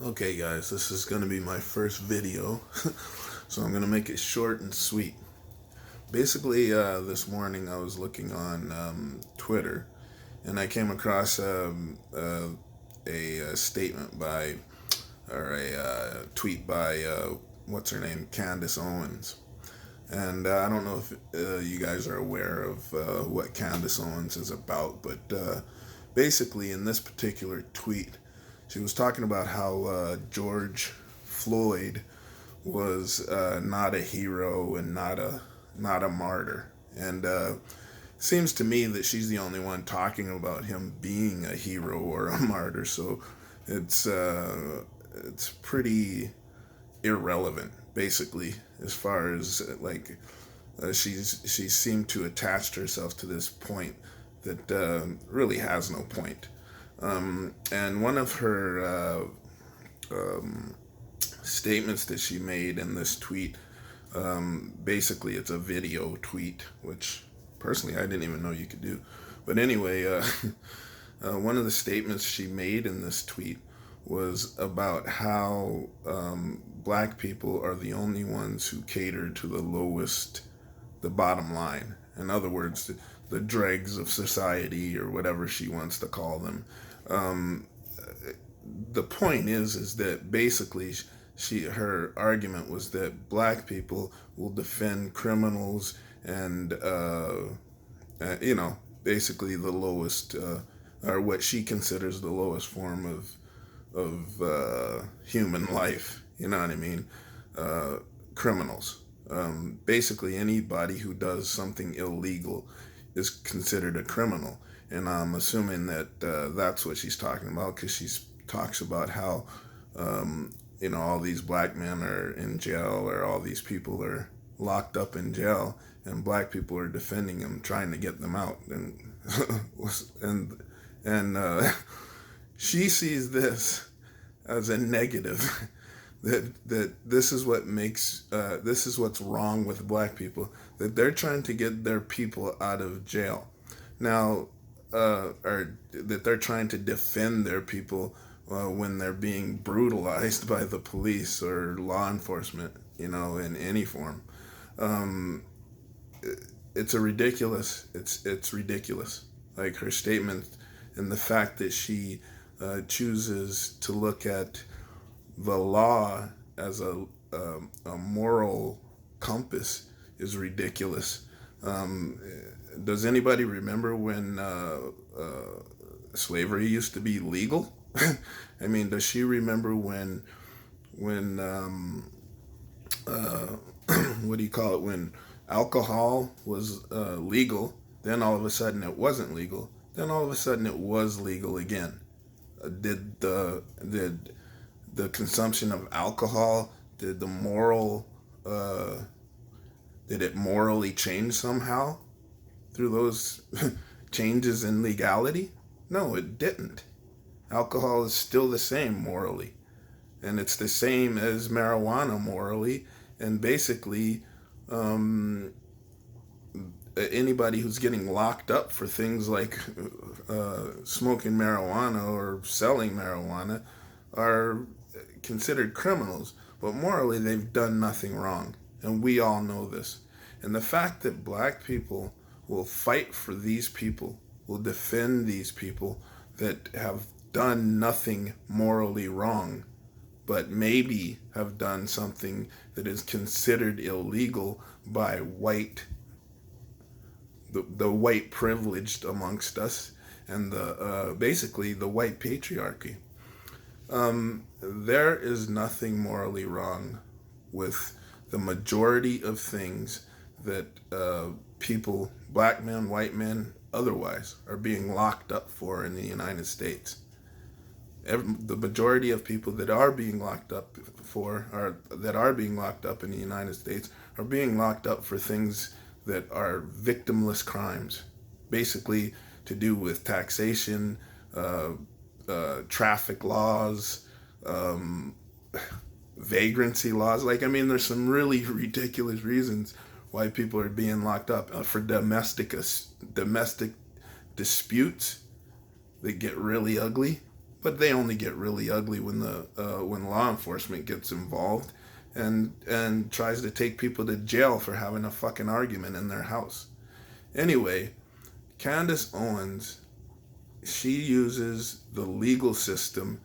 Okay guys, this is going to be my first video, so I'm going to make it short and sweet. Basically, this morning I was looking on Twitter, and I came across a statement by, or a tweet by, what's her name, Candace Owens. And I don't know if you guys are aware of what Candace Owens is about, but basically in this particular tweet, she was talking about how George Floyd was not a hero and not a martyr, and seems to me that she's the only one talking about him being a hero or a martyr. So it's pretty irrelevant, basically, as far as like she seemed to attach herself to this point that really has no point. And one of her statements that she made in this tweet, basically it's a video tweet, which personally I didn't even know you could do. But anyway, one of the statements she made in this tweet was about how black people are the only ones who cater to the bottom line. In other words, the dregs of society, or whatever she wants to call them. The point is that basically her argument was that black people will defend criminals and basically the lowest, or what she considers the lowest form of human life. You know what I mean? Criminals. Basically, anybody who does something illegal is considered a criminal, and I'm assuming that that's what she's talking about, because she talks about how all these black men are in jail, or all these people are locked up in jail, and black people are defending them, trying to get them out, and she sees this as a negative. that this is what makes this is what's wrong with black people, that they're trying to get their people out of jail now, or that they're trying to defend their people when they're being brutalized by the police or law enforcement, in any form. It's ridiculous, like her statement, and the fact that she chooses to look at the law as a moral compass is ridiculous. Does anybody remember when slavery used to be legal? I mean, does she remember when what do you call it? When alcohol was legal, then all of a sudden it wasn't legal. Then all of a sudden it was legal again. Did the consumption of alcohol, did it morally change somehow through those changes in legality? No, it didn't. Alcohol is still the same morally, and it's the same as marijuana morally. And basically, anybody who's getting locked up for things like smoking marijuana or selling marijuana are considered criminals, but morally they've done nothing wrong, and we all know this. And the fact that black people will fight for these people, will defend these people that have done nothing morally wrong, but maybe have done something that is considered illegal by the white privileged amongst us, and basically the white patriarchy. There is nothing morally wrong with the majority of things that people, black men, white men, otherwise, are being locked up for in the United States. The majority of people that are being locked up in the United States are being locked up for things that are victimless crimes, basically to do with taxation, traffic laws, vagrancy laws. Like, I mean, there's some really ridiculous reasons why people are being locked up for domestic disputes that get really ugly. but they only get really ugly when when law enforcement gets involved and tries to take people to jail for having a fucking argument in their house. Anyway, Candace Owens, she uses the legal system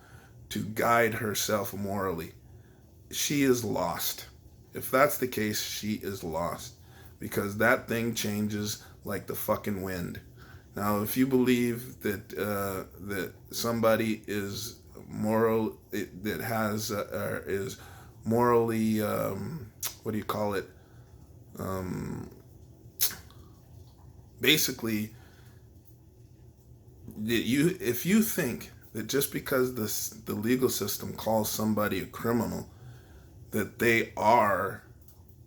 to guide herself morally. She is lost. If that's the case, she is lost, because that thing changes like the fucking wind. Now, if you believe that that somebody is moral, that has is morally, what do you call it? Um, Basically, if you think that just because the legal system calls somebody a criminal, that they are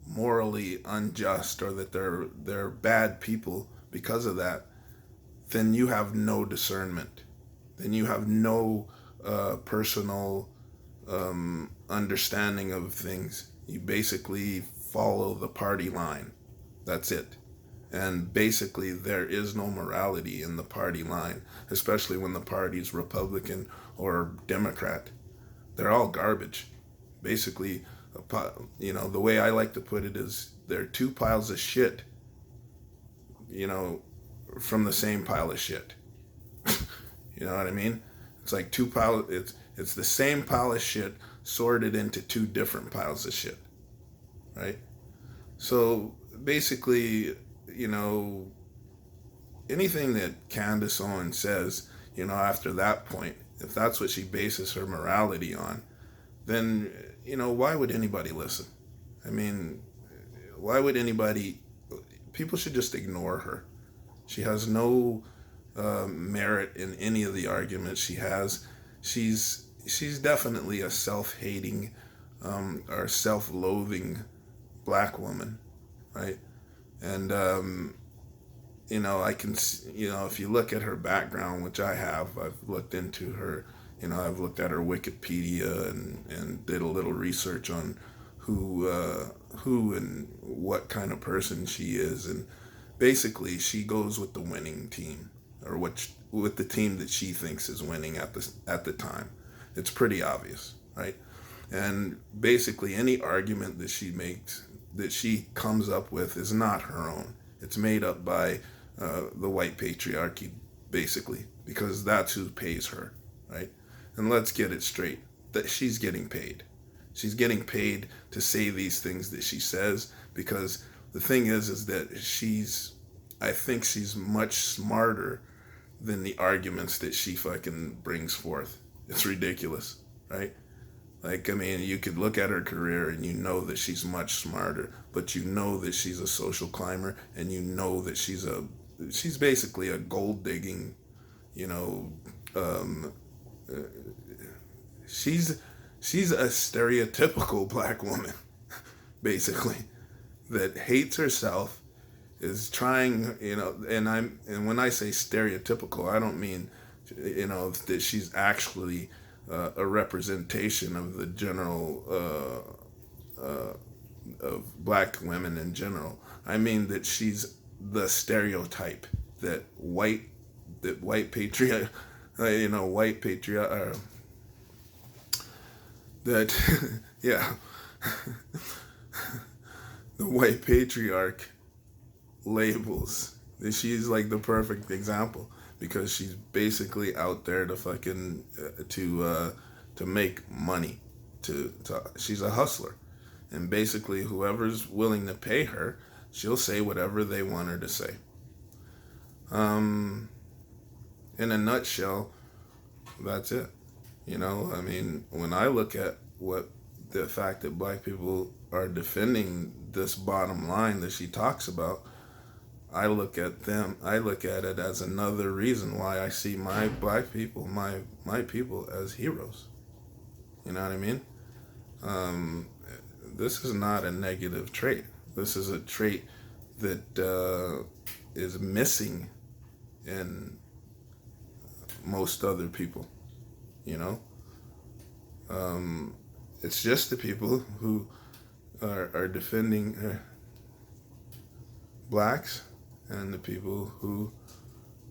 morally unjust, or that they're bad people because of that, then you have no discernment. Then you have no personal understanding of things. You basically follow the party line. That's it. And basically, there is no morality in the party line, especially when the party's Republican or Democrat. They're all garbage. Basically, the way I like to put it is they're two piles of shit, you know, from the same pile of shit. You know what I mean? It's like two piles. It's the same pile of shit sorted into two different piles of shit, right? So basically, anything that Candace Owens says, after that point, if that's what she bases her morality on, then, why would anybody listen? I mean, why would anybody? People should just ignore her. She has no merit in any of the arguments she has. She's definitely a self-hating or self-loathing black woman, right? And I can, if you look at her background, which I have, I've looked into her. I've looked at her Wikipedia and did a little research on who and what kind of person she is, and basically she goes with the winning team, or with the team that she thinks is winning at the time. It's pretty obvious, right? And basically any argument that she makes, that she comes up with, is not her own. It's made up by the white patriarchy, basically, because that's who pays her, right? And let's get it straight, that she's getting paid. She's getting paid to say these things that she says, because the thing is that I think she's much smarter than the arguments that she fucking brings forth. It's ridiculous, right? Like, I mean, you could look at her career and you know that she's much smarter, but you know that she's a social climber, and you know that she's basically a gold digging, she's a stereotypical black woman, basically, that hates herself, is trying, and when I say stereotypical, I don't mean, that she's actually a representation of the general of black women in general. I mean that she's the stereotype that white patriot, that yeah, the white patriarch labels. She's like the perfect example, because she's basically out there to fucking to make money. She's a hustler, and basically whoever's willing to pay her, she'll say whatever they want her to say. In a nutshell, that's it. I mean, when I look at the fact that black people are defending this bottom line that she talks about, I look at it as another reason why I see my black people, my people, as heroes. You know what I mean? This is not a negative trait. This is a trait that is missing in most other people. It's just the people who are defending blacks, and the people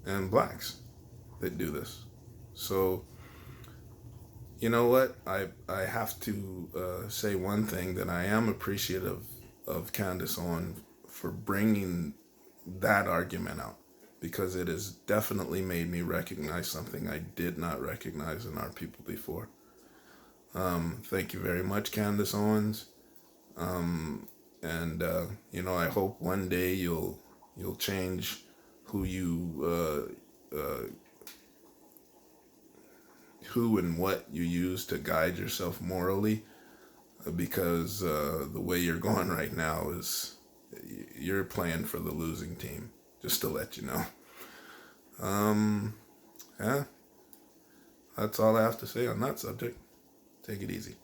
and blacks that do this. So you know what? I have to say one thing, that I am appreciative of Candace Owens for bringing that argument out, because it has definitely made me recognize something I did not recognize in our people before. Thank you very much, Candace Owens. And I hope one day you'll change who you who and what you use to guide yourself morally, because the way you're going right now is, you're playing for the losing team, just to let you know. Yeah, that's all I have to say on that subject. Take it easy.